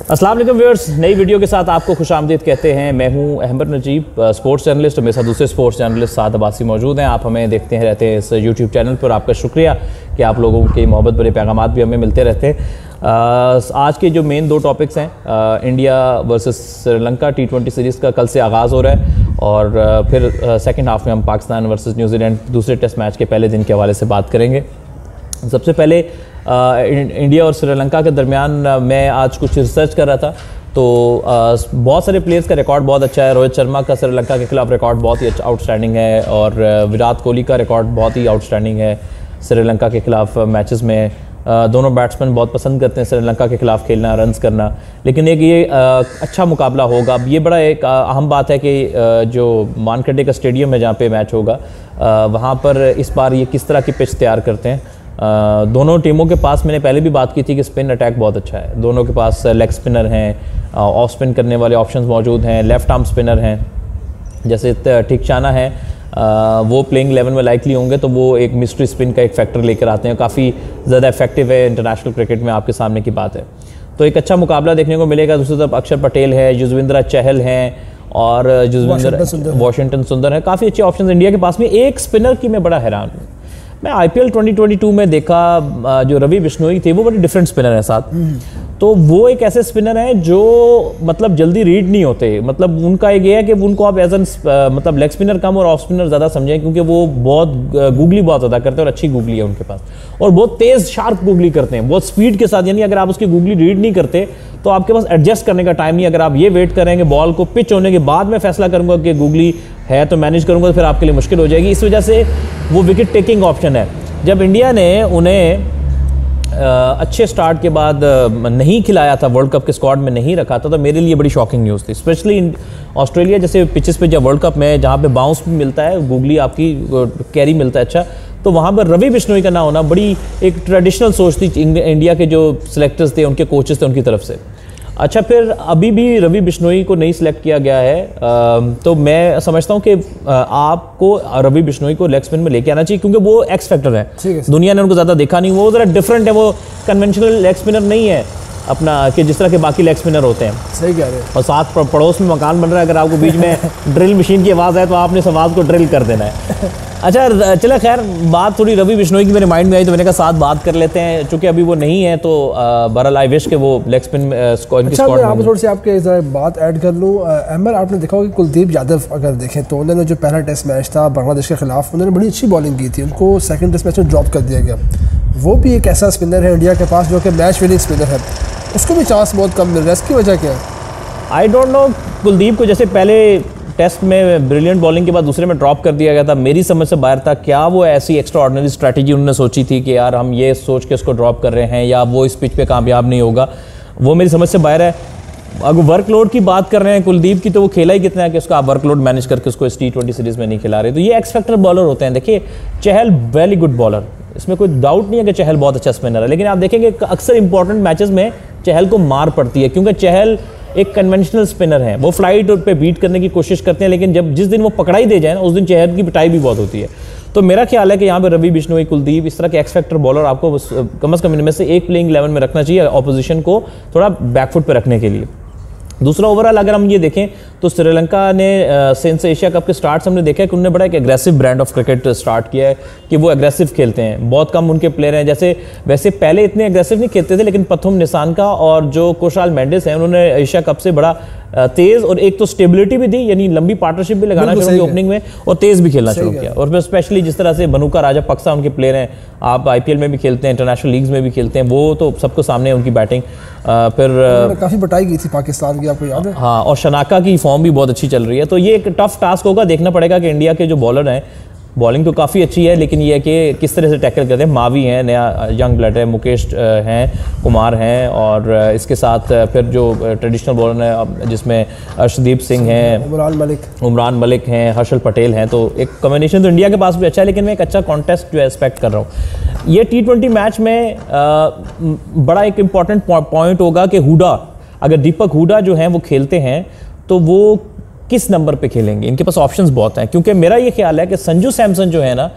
अस्सलाम वालेकुम व्यूअर्स, नई वीडियो के साथ आपको खुशामदीद कहते हैं। मैं हूं अहमद नजीब, स्पोर्ट्स जर्नलिस्ट। मेरे साथ दूसरे स्पोर्ट्स जर्नलिस्ट साद अब्बासी मौजूद हैं। आप हमें देखते हैं रहते हैं इस यूट्यूब चैनल पर। आपका शुक्रिया कि आप लोगों के मोहब्बत भरे पैगामात भी हमें मिलते रहते हैं। आज के जो मेन दो टॉपिक्स हैं, India versus Sri Lanka T20 series का कल से आगाज़ हो रहा है और फिर सेकेंड हाफ में हम पाकिस्तान वर्सेस न्यूजीलैंड दूसरे टेस्ट मैच के पहले दिन के हवाले से बात करेंगे। सबसे पहले इंडिया और श्रीलंका के दरमियान मैं आज कुछ रिसर्च कर रहा था, तो बहुत सारे प्लेयर्स का रिकॉर्ड बहुत अच्छा है। रोहित शर्मा का श्रीलंका के खिलाफ रिकॉर्ड बहुत ही आउटस्टैंडिंग है और विराट कोहली का रिकॉर्ड बहुत ही आउटस्टैंडिंग है श्रीलंका के खिलाफ मैचेस में। दोनों बैट्समैन बहुत पसंद करते हैं श्रीलंका के खिलाफ खेलना, रन्स करना, लेकिन एक ये अच्छा मुकाबला होगा। अब ये बड़ा एक अहम बात है कि जो मानखेड़े का स्टेडियम है जहाँ पे मैच होगा, वहाँ पर इस बार ये किस तरह की पिच तैयार करते हैं। दोनों टीमों के पास मैंने पहले भी बात की थी कि स्पिन अटैक बहुत अच्छा है। दोनों के पास लेग स्पिनर हैं, ऑफ स्पिन करने वाले ऑप्शंस मौजूद हैं, लेफ्ट आर्म स्पिनर हैं। जैसे ठिकचाना है, वो प्लेइंग 11 में लाइकली होंगे तो वो एक मिस्ट्री स्पिन का एक फैक्टर लेकर आते हैं, काफ़ी ज़्यादा इफेक्टिव है इंटरनेशनल क्रिकेट में, आपके सामने की बात है। तो एक अच्छा मुकाबला देखने को मिलेगा। दूसरी तरफ अक्षर पटेल है, युजवेंद्र चहल हैं और वाशिंगटन सुंदर है। काफ़ी अच्छे ऑप्शन इंडिया के पास में। एक स्पिनर की मैं बड़ा हैरान हूँ, मैं IPL 2022 में देखा जो रवि बिश्नोई थे वो बड़े डिफरेंट स्पिनर हैं साथ। तो वो एक ऐसे स्पिनर हैं जो मतलब जल्दी रीड नहीं होते। मतलब उनका एक ये है कि उनको आप एज एन मतलब लेग स्पिनर कम और ऑफ स्पिनर ज़्यादा समझें, क्योंकि वो बहुत गूगली बहुत ज़्यादा करते हैं और अच्छी गूगली है उनके पास, और बहुत तेज़ शार्प गूगली करते हैं, बहुत स्पीड के साथ। यानी अगर आप उसकी गूगली रीड नहीं करते तो आपके पास एडजस्ट करने का टाइम नहीं। अगर आप ये वेट करेंगे बॉल को पिच होने के बाद मैं फैसला करूंगा कि गूगली है तो मैनेज करूंगा, तो फिर आपके लिए मुश्किल हो जाएगी। इस वजह से वो विकेट टेकिंग ऑप्शन है। जब इंडिया ने उन्हें अच्छे स्टार्ट के बाद नहीं खिलाया था, वर्ल्ड कप के स्क्वाड में नहीं रखा था, तो मेरे लिए बड़ी शॉकिंग न्यूज़ थी। स्पेशली ऑस्ट्रेलिया जैसे पिचेस पे, जब वर्ल्ड कप में जहाँ पे बाउंस भी मिलता है, गूगली आपकी कैरी मिलता है अच्छा, तो वहाँ पर रवि बिश्नोई का ना होना बड़ी एक ट्रेडिशनल सोच थी इंडिया के जो सिलेक्टर्स थे, उनके कोचेस थे, उनकी तरफ से। अच्छा, फिर अभी भी रवि बिश्नोई को नहीं सिलेक्ट किया गया है, तो मैं समझता हूँ कि आपको रवि बिश्नोई को लेग स्पिन में लेके आना चाहिए, क्योंकि वो एक्स फैक्टर है। दुनिया ने उनको ज़्यादा देखा नहीं, वो ज़रा डिफरेंट है, वो कन्वेंशनल लेग स्पिनर नहीं है अपना कि जिस तरह के बाकी लेग स्पिनर होते हैं। सही कह रहे हैं। और साथ पड़ोस में मकान बन रहा है, अगर आपको बीच में ड्रिल मशीन की आवाज़ है तो आपने इस आवाज़ को ड्रिल कर देना है। अच्छा चला, खैर बात थोड़ी रवि बिश्नोई की मेरे माइंड में आई तो मैंने कहा साथ बात कर लेते हैं। चूँकि अभी वो नहीं है तो बहरहाल आई विश के वो लेग स्पिन स्क्वाड में। थोड़ी सी आपके बात ऐड कर लूँ अहमद, आपने देखा होगा कि कुलदीप यादव अगर देखें तो उन्होंने जो पहला टेस्ट मैच था बांग्लादेश के खिलाफ, उन्होंने बड़ी अच्छी बॉलिंग की थी, उनको सेकंड टेस्ट मैच में ड्रॉप कर दिया गया। वो भी एक ऐसा स्पिनर है इंडिया के पास जो कि मैच विनिंग स्पिनर है, उसको भी चांस बहुत कम मिल रहा है। इसकी वजह क्या है? I don't know. कुलदीप को जैसे पहले टेस्ट में ब्रिलियंट बॉलिंग के बाद दूसरे में ड्रॉप कर दिया गया था, मेरी समझ से बाहर था। क्या वो ऐसी एक्स्ट्रा ऑर्डिनरी स्ट्रैटेजी उन्होंने सोची थी कि यार हम ये सोच के उसको ड्रॉप कर रहे हैं, या वो इस पिच पे कामयाब नहीं होगा? वो मेरी समझ से बाहर है। अगर वर्कलोड की बात कर रहे हैं कुलदीप की, तो वो खेला ही कितना है कि उसका आप वर्कलोड मैनेज करके उसको इस T20 सीरीज़ में नहीं खिला रहे। तो ये एक्स फैक्टर बॉलर होते हैं। देखिए, चहल वेरी गुड बॉलर, इसमें कोई डाउट नहीं है कि चहल बहुत अच्छा स्पिनर है, लेकिन आप देखेंगे अक्सर इंपॉर्टेंट मैचेस में चहल को मार पड़ती है, क्योंकि चहल एक कन्वेंशनल स्पिनर है। वो फ्लाइट पे बीट करने की कोशिश करते हैं, लेकिन जब जिस दिन वो पकड़ाई दे जाए ना, उस दिन चहल की पिटाई भी बहुत होती है। तो मेरा ख्याल है कि यहाँ पे रवि बिश्नोई, कुलदीप, इस तरह के एक्स फैक्टर बॉलर आपको कम से कम इनमें से एक प्लेइंग 11 में रखना चाहिए, ऑपोजिशन को थोड़ा बैकफुट पर रखने के लिए। दूसरा ओवरऑल अगर हम ये देखें तो श्रीलंका ने सिंस एशिया कप के स्टार्ट से हमने देखा है कि उन्होंने बड़ा एक aggressive brand of cricket start किया है, कि वो एग्रेसिव खेलते हैं। बहुत कम उनके प्लेयर हैं, जैसे वैसे पहले इतने एग्रेसिव नहीं खेलते थे, लेकिन पथुम निसानका और जो कुशाल मेंडिस हैं, उन्होंने एशिया कप से बड़ा तेज और एक तो स्टेबिलिटी भी दी, यानी लंबी पार्टनरशिप भी लगाना शुरू की ओपनिंग में, और तेज भी खेलना शुरू किया। और फिर स्पेशली जिस तरह से बनुका राजा पक्सा उनके प्लेयर हैं, आप IPL में भी खेलते हैं, इंटरनेशनल लीग्स में भी खेलते हैं, वो तो सबको सामने है उनकी बैटिंग। फिर काफ़ी बटाई की थी पाकिस्तान की, आपको याद है? हाँ, और शनाका की फॉर्म भी बहुत अच्छी चल रही है। तो ये एक टफ टास्क होगा, देखना पड़ेगा कि इंडिया के जो बॉलर हैं, बॉलिंग तो काफ़ी अच्छी है, लेकिन ये है कि किस तरह से टैकल करते हैं। मावी हैं, नया यंग ब्लड है, मुकेश हैं, कुमार हैं, और इसके साथ फिर जो ट्रेडिशनल बॉलर हैं जिसमें अर्शदीप सिंह हैं, उमरान मलिक हैं, हर्षल पटेल हैं। तो एक कॉम्बिनेशन तो इंडिया के पास भी अच्छा है, लेकिन मैं एक अच्छा कॉन्टेस्ट जो एक्सपेक्ट कर रहा हूँ। ये T20 मैच में बड़ा एक इम्पॉर्टेंट पॉइंट होगा कि हुडा, अगर दीपक हुडा जो हैं वो खेलते हैं तो वो किस नंबर पे खेलेंगे। इनके पास ऑप्शंस बहुत हैं, क्योंकि मेरा ये ख्याल है कि संजू सैमसन जो है ना,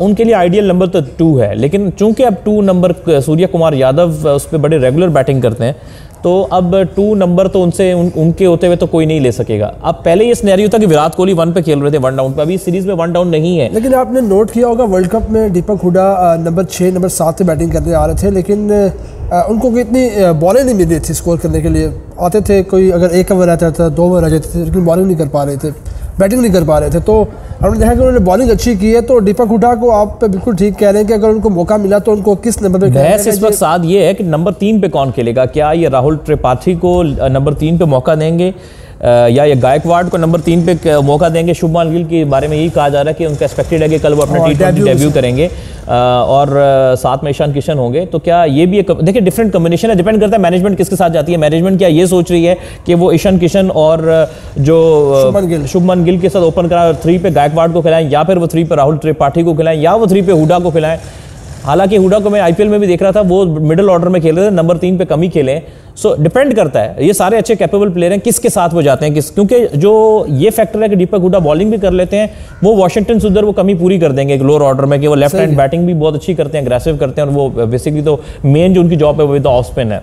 उनके लिए आइडियल नंबर तो 2 है, लेकिन चूंकि अब 2 नंबर सूर्य कुमार यादव उस पर बड़े रेगुलर बैटिंग करते हैं, तो अब 2 नंबर तो उनसे उनके होते हुए तो कोई नहीं ले सकेगा। अब पहले ये सिनेरियो था कि विराट कोहली 1 पे खेल रहे थे 1 डाउन पे, अभी सीरीज में 1 डाउन नहीं है। लेकिन आपने नोट किया होगा वर्ल्ड कप में दीपक हुडा नंबर 6 नंबर 7 पे बैटिंग करने आ रहे थे, लेकिन उनको इतनी बॉलें नहीं मिल रही थी स्कोर करने के लिए। आते थे, कोई अगर 1 ओवर रहता था 2 ओवर रह जाते थे, लेकिन बॉलिंग नहीं कर पा रहे थे, बैटिंग नहीं कर पा रहे थे। तो हमने देखा कि उन्होंने बॉलिंग अच्छी की है। तो दीपक हुडा को आप बिल्कुल ठीक कह रहे हैं कि अगर उनको मौका मिला तो उनको किस नंबर पे बहस इस वक्त साथ ये है कि नंबर 3 पे कौन खेलेगा। क्या ये राहुल त्रिपाठी को नंबर 3 पे मौका देंगे या ये गायकवाड़ को नंबर 3 पे मौका देंगे। शुभमान गिल के बारे में यही कहा जा रहा है कि उनका एक्सपेक्टेड है कि कल वो अपना T20 डेब्यू करेंगे और साथ में ईशान किशन होंगे। तो क्या ये भी एक देखिए डिफरेंट कॉम्बिनेशन है, डिपेंड करता है मैनेजमेंट किसके साथ जाती है। मैनेजमेंट क्या ये सोच रही है कि वो ईशान किशन और जो शुभमान गिल के साथ ओपन करा 3 पे गायकवाड़ को खिलाएं, या फिर वो 3 पे राहुल त्रिपाठी को खिलाएं, या वो 3 पे हुडा को खिलाएं। हालांकि हुडा को मैं आईपीएल में भी देख रहा था, वो मिडिल ऑर्डर में खेल रहे थे, नंबर 3 पे कम ही खेले। सो डिपेंड करता है, ये सारे अच्छे कैपेबल प्लेयर हैं, किसके साथ वो जाते हैं क्योंकि जो ये फैक्टर है कि दीपक हुडा बॉलिंग भी कर लेते हैं, वो वॉशिंगटन सुंदर वो कमी पूरी कर देंगे लोअर ऑर्डर में कि वो लेफ्ट हैंड बैटिंग भी बहुत अच्छी करते हैं, अग्रेसिव करते हैं, और वो बेसिकली तो मेन जो उनकी जॉब है वो तो ऑफ स्पिन है,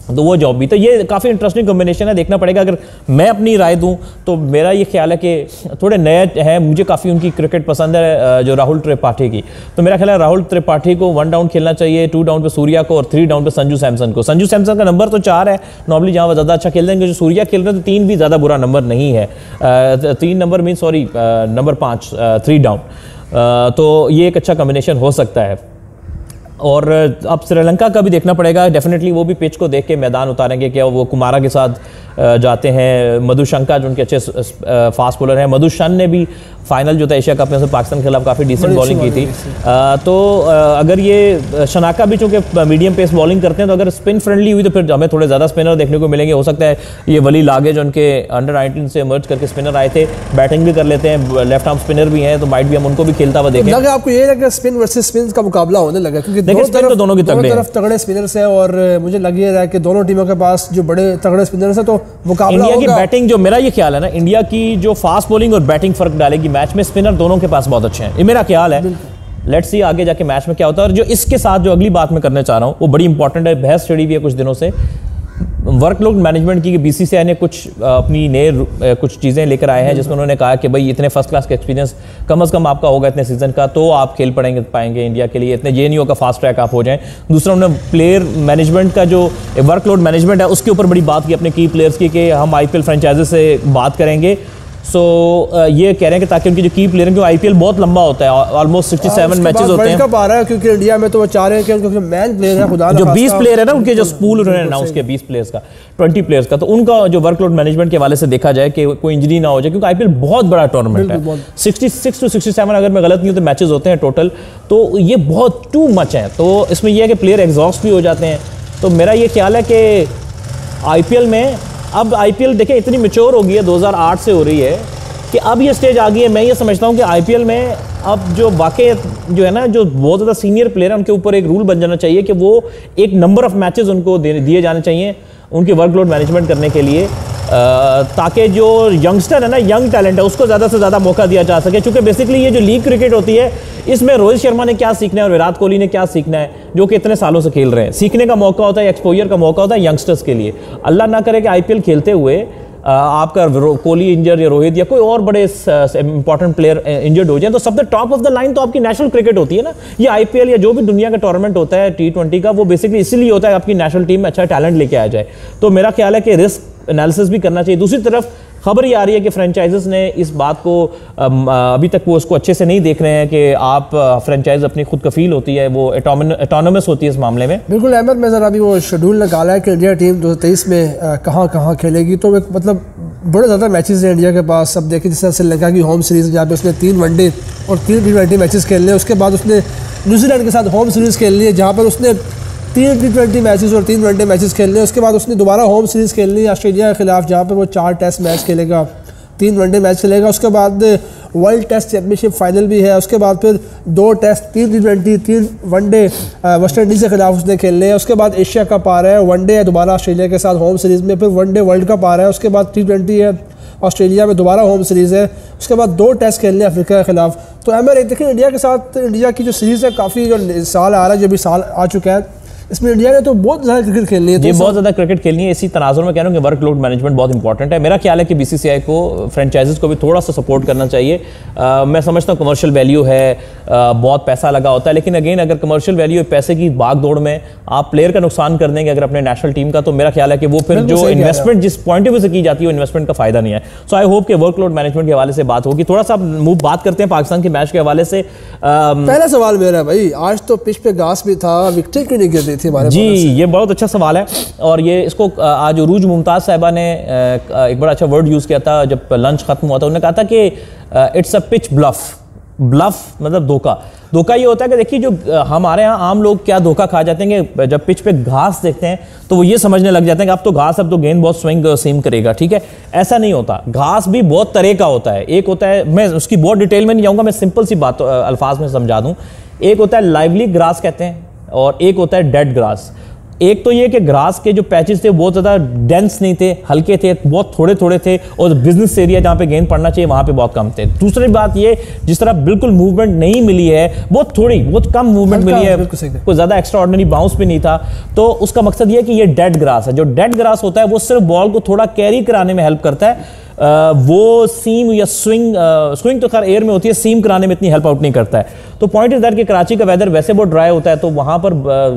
तो वो जॉब भी। तो ये काफ़ी इंटरेस्टिंग कॉम्बिनेशन है, देखना पड़ेगा। अगर मैं अपनी राय दूं तो मेरा ये ख्याल है कि थोड़े नए हैं, मुझे काफ़ी उनकी क्रिकेट पसंद है जो राहुल त्रिपाठी की। तो मेरा ख्याल है राहुल त्रिपाठी को 1 डाउन खेलना चाहिए, 2 डाउन पे सूर्या को और 3 डाउन पे संजू सैमसन को। संजू सैमसन का नंबर तो 4 है नॉर्मली, जहाँ वो ज़्यादा अच्छा खेल देंगे। जो सूर्या खेल रहे हैं तो 3 भी ज़्यादा बुरा नंबर नहीं है, 3 number mean sorry number 5 3 down. तो ये एक अच्छा कॉम्बिनेशन हो सकता है। और अब श्रीलंका का भी देखना पड़ेगा, डेफिनेटली वो भी पिच को देख के मैदान उतारेंगे। क्या वो कुमारा के साथ जाते हैं, मधुशंका जो उनके अच्छे फास्ट बॉलर हैं। मधुशन ने भी फाइनल जो था एशिया कप में से पाकिस्तान के खिलाफ काफ़ी डिसेंट बॉलिंग की थी। तो अगर ये शनाका भी चूँकि मीडियम पेस बॉलिंग करते हैं, तो अगर स्पिन फ्रेंडली हुई तो फिर हमें थोड़े ज़्यादा स्पिनर देखने को मिलेंगे। हो सकता है ये वली लागे जो उनके अंडर 19 से इमर्ज करके स्पिनर आए थे, बैटिंग भी कर लेते हैं, लेफ्ट आर्म स्पिनर भी हैं, तो माइट भी हम उनको भी खेलता हुआ देखें। लगा आपको ये लगा स्पिन वर्सेस स्पिन का मुकाबला होने लगा, क्योंकि दोनों की तरफ तगड़े स्पिनर्स हैं, और मुझे लग रहा है कि दोनों टीमों के पास जो बड़े तगड़े स्पिनर्स हैं, तो मुकाबला इंडिया की बैटिंग, जो मेरा ये ख्याल है ना, इंडिया की जो फास्ट बॉलिंग और बैटिंग फर्क डालेगी मैच में। स्पिनर दोनों के पास बहुत अच्छे हैं, ये मेरा ख्याल है। लेट्स सी आगे जाके मैच में क्या होता है। और जो इसके साथ जो अगली बात मैं करना चाह रहा हूँ वो बड़ी इंपॉर्टेंट है, बहस छिड़ी हुई है कुछ दिनों से वर्कलोड मैनेजमेंट की। बीसीसीआई ने कुछ अपनी नए कुछ चीज़ें लेकर आए हैं, जिसमें उन्होंने कहा कि भाई इतने फर्स्ट क्लास का एक्सपीरियंस कम से कम आपका होगा इतने सीजन का, तो आप खेल पाएंगे इंडिया के लिए। इतने ये नहीं होगा फास्ट ट्रैक आप हो जाएं। दूसरा, उन्होंने प्लेयर मैनेजमेंट का जो वर्कलोड मैनेजमेंट है उसके ऊपर बड़ी बात की अपने की प्लेयर्स की, कि हम आईपीएल फ्रेंचाइजी से बात करेंगे। सो ये कह रहे हैं कि ताकि उनकी जो की प्लेयर हैं, क्योंकि आईपीएल बहुत लंबा होता है, ऑलमोस्ट 67 मैचेस होते हैं। कब आ रहा है, क्योंकि इंडिया में तो वो चाह रहे हैं कि उनके मैन प्लेयर है, खुदा जो 20 प्लेयर है ना, उनके जो स्पूल उन्होंने अनाउंस किया 20 प्लेयर्स का, 20 प्लेयर्स का, तो उनका जो वर्कलोड मैनेजमेंट के हवाले से देखा जाए कि कोई इंजरी ना हो जाए, क्योंकि आईपीएल बहुत बड़ा टूर्नामेंट है। 66 to 67 अगर मैं गलत नहीं हूं तो मैचेस होते हैं टोटल, तो ये बहुत टू मच है। तो इसमें यह है कि प्लेयर एग्जॉस्ट भी हो जाते हैं। तो मेरा ये ख्याल है कि आईपीएल में अब आईपीएल देखें इतनी मैच्योर हो गई है, 2008 से हो रही है, कि अब ये स्टेज आ गई है। मैं ये समझता हूँ कि आईपीएल में अब जो वाकई जो है ना, जो बहुत ज़्यादा सीनियर प्लेयर हैं, उनके ऊपर एक रूल बन जाना चाहिए कि वो एक नंबर ऑफ मैचेस उनको दिए जाने चाहिए उनके वर्कलोड मैनेजमेंट करने के लिए, ताकि जो यंगस्टर है ना, यंग टैलेंट है, उसको ज़्यादा से ज़्यादा मौका दिया जा सके। क्योंकि बेसिकली ये जो लीग क्रिकेट होती है, इसमें रोहित शर्मा ने क्या सीखना है और विराट कोहली ने क्या सीखना है, जो कि इतने सालों से खेल रहे हैं। सीखने का मौका होता है, एक्सपोजर का मौका होता है यंगस्टर्स के लिए। अल्लाह ना करे कि आईपीएल खेलते हुए आपका कोहली इंजर या रोहित या कोई और बड़े इंपॉर्टेंट प्लेयर इंजर्ड हो जाए, तो सब टॉप ऑफ द लाइन तो आपकी नेशनल क्रिकेट होती है ना। ये आईपीएल या जो भी दुनिया का टूर्नामेंट होता है T20 का, वो बेसिकली इसीलिए होता है आपकी नेशनल टीम में अच्छा टैलेंट लेके आ जाए। तो मेरा ख्याल है कि रिस्क एनालिसिस भी करना चाहिए। दूसरी तरफ खबर ये आ रही है कि फ्रेंचाइजर्स ने इस बात को अभी तक वो उसको अच्छे से नहीं देख रहे हैं कि आप फ्रेंचाइज अपनी खुद कफील होती है, वो एटोनमस होती है इस मामले में। बिल्कुल अहमद, मैं ज़रा अभी वो शेड्यूल निकाला है कि इंडिया टीम 2023 में कहाँ खेलेगी। तो एक मतलब बड़े ज़्यादा मैचेस हैं इंडिया के पास। अब देखिए जैसे श्रीलंका की होम सीरीज़ जहाँ पे उसने 3 वनडे और 3 T20 मैचेस खेल लिए। उसके बाद उसने न्यूजीलैंड के साथ होम सीरीज़ खेल ली है, जहाँ पर उसने 3 T20 मैचेस और 3 वनडे मैचेस खेल लिए। उसके बाद उसने दोबारा होम सीरीज़ खेल ली ऑस्ट्रेलिया के खिलाफ, जहाँ पर वो 4 टेस्ट मैच खेलेगा, 3 वनडे मैच खेलेगा। उसके बाद वर्ल्ड टेस्ट चैंपियनशिप फाइनल भी है। उसके बाद फिर 2 test, 3 T20, 3 one day West Indies के खिलाफ उसने खेल लिए। उसके बाद एशिया कप आ रहा है, वनडे है दोबारा ऑस्ट्रेलिया के साथ होम सीरीज़ में, फिर वनडे वर्ल्ड कप आ रहा है। उसके बाद T20 है ऑस्ट्रेलिया में, दोबारा होम सीरीज़ है। उसके बाद 2 टेस्ट खेलने अफ्रीका के खिलाफ। तो अहमद एक देखिए इंडिया के साथ इंडिया की जो सीरीज़ है, काफ़ी जो साल आ रहा है, जो भी साल आ चुका है, इसमें इंडिया ने तो बहुत ज़्यादा क्रिकेट खेलनी है। ये बहुत ज़्यादा क्रिकेट खेलनी है, इसी तनाजुर में कह रहा हूँ कि वर्कलोड मैनेजमेंट बहुत इंपॉर्टेंट है। मेरा ख्याल है कि बीसीसीआई को फ्रेंचाइजीज को भी थोड़ा सा सपोर्ट करना चाहिए। मैं समझता हूँ कमर्शियल वैल्यू है, बहुत पैसा लगा होता है, लेकिन अगेन अगर कमर्शियल वैल्यू पैसे की भाग दौड़ में आप प्लेयर का नुकसान कर देंगे अगर अपने नेशनल टीम का, तो मेरा ख्याल है कि वो फिर जो इन्वेस्टमेंट जिस पॉइंट ऑफ व्यू से की जाती है वो इन्वेस्टमेंट का फायदा नहीं है। सो आई होप कि वर्कलोड मैनेजमेंट के हवाले से बात होगी। थोड़ा सा बात करते हैं पाकिस्तान के मैच के हवाले से। पहला सवाल मेरा है भाई, आज तो पिच पे घास भी था, विकेट क्यों नहीं गिर रही थी हमारे? जी ये बहुत अच्छा सवाल है, और ये इसको आज उरूज मुमताज साहिबा ने एक बड़ा अच्छा वर्ड यूज किया था जब लंच खत्म हुआ था। उन्होंने कहा था कि it's a pitch bluff. Bluff मतलब धोखा। धोखा ये होता है कि देखिए जो हमारे यहाँ आम लोग क्या धोखा खा जाते हैं कि जब पिच पे घास देखते हैं तो वो ये समझने लग जाते हैं कि अब तो घास, अब तो गेंद बहुत स्विंग सीम करेगा। ठीक है, ऐसा नहीं होता। घास भी बहुत तरह का होता है। एक होता है, मैं उसकी बहुत डिटेल में नहीं जाऊँगा, मैं सिंपल सी बात अल्फाज में समझा दूँ। एक होता है लाइवली ग्रास कहते हैं, और एक होता है डेड ग्रास। एक तो ये कि ग्रास के जो पैचेस थे बहुत ज़्यादा डेंस नहीं थे, हल्के थे, बहुत थोड़े थोड़े थे, और बिजनेस एरिया जहाँ पे गेंद पड़ना चाहिए वहाँ पे बहुत कम थे। दूसरी बात ये, जिस तरह बिल्कुल मूवमेंट नहीं मिली है, बहुत कम मूवमेंट मिली है, कोई ज़्यादा एक्स्ट्रा ऑर्डिनरी बाउंस भी नहीं था, तो उसका मकसद ये है कि ये डेड ग्रास है। जो डेड ग्रास होता है वो सिर्फ बॉल को थोड़ा कैरी कराने में हेल्प करता है, वो सीम या स्विंग तो खैर एयर में होती है, सीम कराने में इतनी हेल्प आउट नहीं करता है। तो पॉइंट इज दैट कि कराची का वेदर वैसे बहुत ड्राई होता है, तो वहाँ पर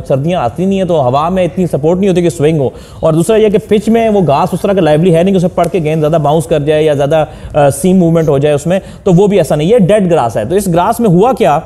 सर्दियाँ आती नहीं है, तो हवा में इतनी सपोर्ट नहीं होती कि स्विंग हो। और दूसरा ये कि पिच में वो घास उस तरह का लाइवली है नहीं कि उसे पड़ के गेंद ज़्यादा बाउंस कर जाए या ज़्यादा सीम मूवमेंट हो जाए उसमें, तो वो भी ऐसा नहीं है, डेड ग्रास है। तो इस ग्रास में हुआ क्या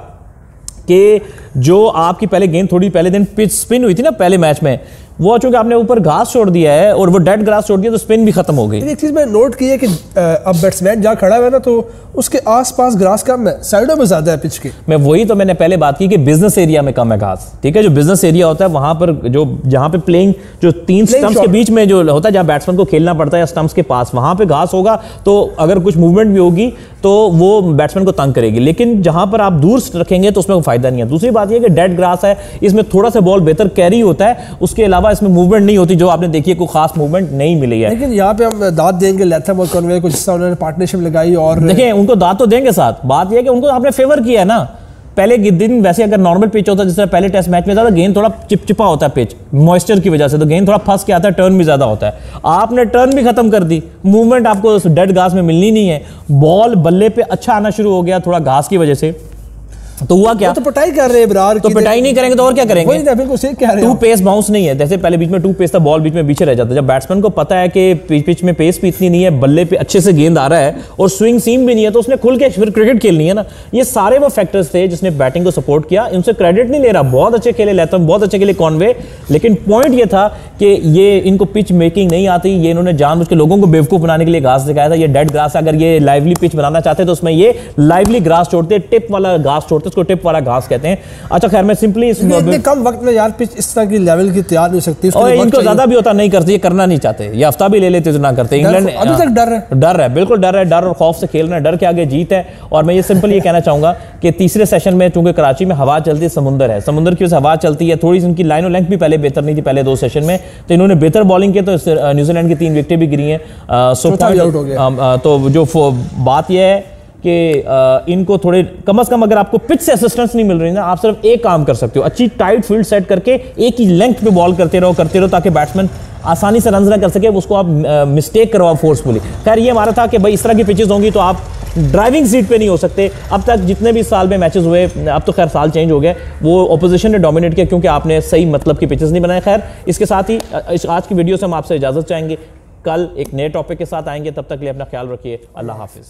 कि जो आपकी पहले गेंद थोड़ी पहले दिन पिच स्पिन हुई थी ना पहले मैच में, वो चूंकि आपने ऊपर घास छोड़ दिया है और वो डेड ग्रास छोड़ दिया तो स्पिन भी खत्म हो गई। एक चीज मैंने नोट की है कि अब बैट्समैन जहाँ खड़ा हुआ है ना, तो उसके आसपास ग्रास कम है, साइडों में ज्यादा है पिच की। मैंने पहले बात की कि बिजनेस एरिया में कम है घास। ठीक है, जो बिजनेस एरिया होता है वहां पर जो जहां पे प्लेइंग जो तीन स्टंप्स के बीच में जो होता है, जहां बैट्समैन को खेलना पड़ता है या स्टंप्स के पास, वहां पे घास होगा तो अगर कुछ मूवमेंट भी होगी तो वो बैट्समैन को तंग करेगी। लेकिन जहां पर आप दूर रखेंगे तो उसमें कोई फायदा नहीं है। दूसरी बात यह कि डेड ग्रास है, इसमें थोड़ा सा बॉल बेहतर कैरी होता है, उसके अलावा इसमें मूवमेंट नहीं होती, जो आपने देखी है कोई खास मूवमेंट नहीं मिली है। लेकिन यहाँ पे हम दाद देंगे लैथम और कॉनवे को, जिससे उन्होंने पार्टनरशिप लगाई, और देखिए उनको दाद तो देंगे साथ। बात यह है कि उनको आपने फेवर किया है ना। पहले दिन वैसे अगर नॉर्मल पिच होता है, जिस तरह पहले टेस्ट मैच में था, तो गेंद थोड़ा चिपचिपा होता है पिच मॉइस्चर की वजह से, तो गेंद थोड़ा फंस के आता है, टर्न भी ज्यादा होता है। आपने टर्न भी खत्म कर दी, मूवमेंट आपको डेड घास में मिलनी नहीं है, बॉल बल्ले पे अच्छा आना शुरू हो गया थोड़ा घास की वजह से। तो हुआ क्या, तो पिटाई कर रहे हैं इब्रार, तो पिटाई नहीं करेंगे तो और क्या करेंगे? बिल्कुल सही कह रहे हैं। टू पेस बाउंस नहीं है, जैसे पहले बीच में टू पेस था, बॉल बीच में पीछे रह जाता है। जब बैट्समैन को पता है कि पिच में पेस भी इतनी नहीं है, बल्ले पे अच्छे से गेंद आ रहा है और स्विंग सीम भी नहीं है, तो उसने खुल के फिर क्रिकेट खेलनी है ना। ये सारे वो फैक्टर्स थे जिसने बैटिंग को सपोर्ट किया। इनसे क्रेडिट नहीं ले रहा, बहुत अच्छे खेले लैथम, बहुत अच्छे खेले कॉनवे, लेकिन पॉइंट ये था कि ये इनको पिच मेकिंग नहीं आती। ये इन्होंने जानबूझ के लोगों को बेवकूफ बनाने के लिए घास दिखाया था। ये डेड ग्रास, अगर ये लाइवली पिच बनाना चाहते तो उसमें ये लाइवली ग्रास छोड़ते, टिप वाला घास छोड़ते, उसको टिप वाला घास कहते हैं। अच्छा खैर, मैं सिंपली इतने कम वक्त में यार पिच इस तरह की लेवल की तैयार नहीं हो सकती, और इनको ज्यादा भी होता नहीं करते, ये करना नहीं चाहते, ये हफ्ता भी ले लेते तो ना करते। इंग्लैंड अभी तक डर है, बिल्कुल डर है, डर और खौफ से खेल रहे हैं, डर के आगे जीत है। और मैं ये सिंपल ये कहना चाहूंगा कि तीसरे सेशन में चूंकि कराची में हवा चलती है, समुंदर है, समुंदर की वजह से हवा चलती है, थोड़ी सी उनकी लाइन और लेंथ भी पहले बेहतर नहीं थी पहले दो सेशन में, तो इन्होंने बेहतर बॉलिंग की, तो न्यूजीलैंड की 3 विकेटें भी गिरी हैं। तो जो बात यह है कि इनको थोड़े कम से कम अगर आपको पिच से असिस्टेंस नहीं मिल रही ना, आप सिर्फ एक काम कर सकते हो, अच्छी टाइट फील्ड सेट करके एक ही लेंथ पे बॉल करते रहो, ताकि बैट्समैन आसानी से रन ना कर सके, उसको आप मिस्टेक करवाओ फोर्सफुली। खैर ये हमारा था कि भाई इस तरह की पिचेस होंगी तो आप ड्राइविंग सीट पे नहीं हो सकते। अब तक जितने भी साल में मैचेस हुए, अब तो खैर साल चेंज हो गए, वो ऑपोजिशन ने डोमिनेट किया क्योंकि आपने सही मतलब की पिचेस नहीं बनाए। खैर इसके साथ ही आज की वीडियो से हम आपसे इजाजत चाहेंगे, कल एक नए टॉपिक के साथ आएंगे, तब तक के लिए अपना ख्याल रखिए, अल्लाह हाफिज।